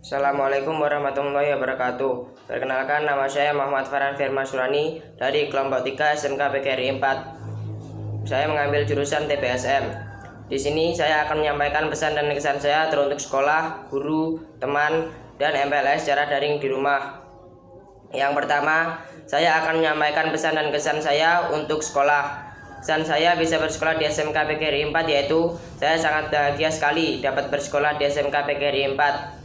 Assalamualaikum warahmatullahi wabarakatuh. Perkenalkan, nama saya Muhammad Farhan Firman Surani dari kelompok 3 SMK PGRI 4. Saya mengambil jurusan TPSM. Di sini saya akan menyampaikan pesan dan kesan saya teruntuk sekolah, guru, teman, dan MPLS secara daring di rumah. Yang pertama, saya akan menyampaikan pesan dan kesan saya untuk sekolah. Pesan saya bisa bersekolah di SMK PGRI 4 yaitu saya sangat bahagia sekali dapat bersekolah di SMK PGRI 4.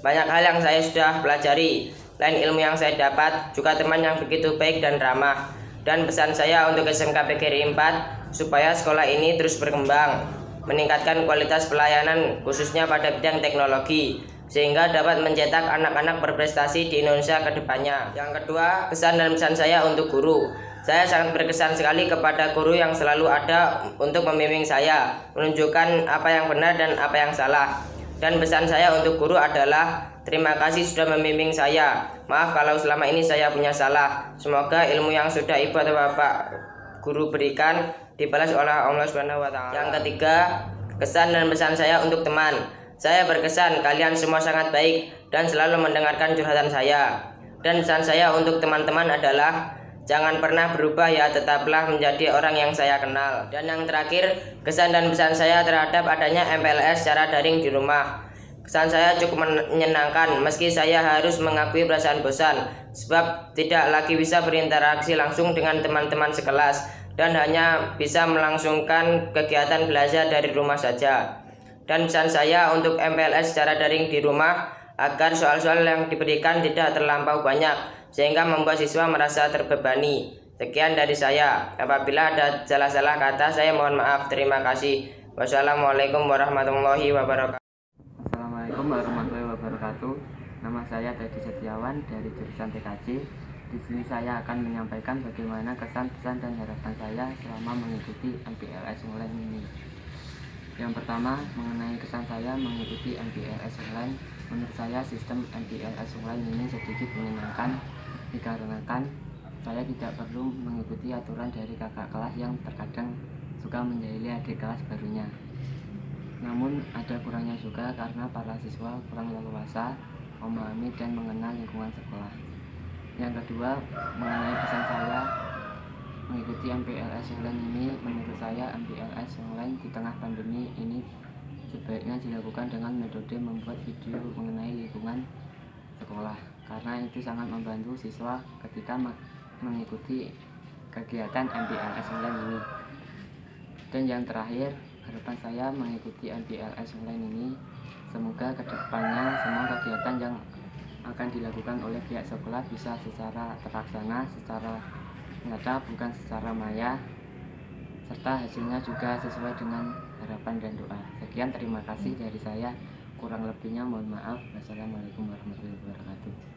Banyak hal yang saya sudah pelajari, selain ilmu yang saya dapat, juga teman yang begitu baik dan ramah. Dan pesan saya untuk SMK PGRI 4, supaya sekolah ini terus berkembang, meningkatkan kualitas pelayanan khususnya pada bidang teknologi, sehingga dapat mencetak anak-anak berprestasi di Indonesia ke depannya. Yang kedua, kesan dan pesan saya untuk guru. Saya sangat berkesan sekali kepada guru yang selalu ada untuk membimbing saya, menunjukkan apa yang benar dan apa yang salah. Dan pesan saya untuk guru adalah terima kasih sudah membimbing saya. Maaf kalau selama ini saya punya salah. Semoga ilmu yang sudah ibu atau bapak guru berikan dibalas oleh Allah Subhanahu wa Ta'ala. Yang ketiga, kesan dan pesan saya untuk teman. Saya berkesan kalian semua sangat baik dan selalu mendengarkan curhatan saya. Dan pesan saya untuk teman-teman adalah jangan pernah berubah ya, tetaplah menjadi orang yang saya kenal. Dan yang terakhir, kesan dan pesan saya terhadap adanya MPLS secara daring di rumah. Kesan saya cukup menyenangkan meski saya harus mengakui perasaan bosan sebab tidak lagi bisa berinteraksi langsung dengan teman-teman sekelas dan hanya bisa melangsungkan kegiatan belajar dari rumah saja. Dan pesan saya untuk MPLS secara daring di rumah agar soal-soal yang diberikan tidak terlampau banyak sehingga membuat siswa merasa terbebani. Sekian dari saya. Apabila ada salah-salah kata saya mohon maaf. Terima kasih. Wassalamualaikum warahmatullahi wabarakatuh. Assalamualaikum warahmatullahi wabarakatuh. Nama saya Teddy Setiawan dari jurusan TKJ. Di sini saya akan menyampaikan bagaimana kesan, pesan, dan harapan saya selama mengikuti MPLS online ini. Yang pertama, mengenai kesan saya mengikuti MPLS online. Menurut saya sistem MPLS online ini sedikit menyenangkan dikarenakan saya tidak perlu mengikuti aturan dari kakak kelas yang terkadang suka menjahili adik kelas barunya. Namun ada kurangnya juga karena para siswa kurang leluasa memahami dan mengenal lingkungan sekolah. Yang kedua, mengenai pesan saya mengikuti MPLS online ini, menurut saya MPLS online di tengah pandemi ini sebaiknya dilakukan dengan metode membuat video mengenai lingkungan sekolah, karena itu sangat membantu siswa ketika mengikuti kegiatan MPLS online ini. Dan yang terakhir, harapan saya mengikuti MPLS online ini, semoga kedepannya semua kegiatan yang akan dilakukan oleh pihak sekolah bisa secara terlaksana, secara nyata bukan secara maya, serta hasilnya juga sesuai dengan harapan dan doa. Sekian, terima kasih dari saya. Kurang lebihnya mohon maaf. Wassalamualaikum warahmatullahi wabarakatuh.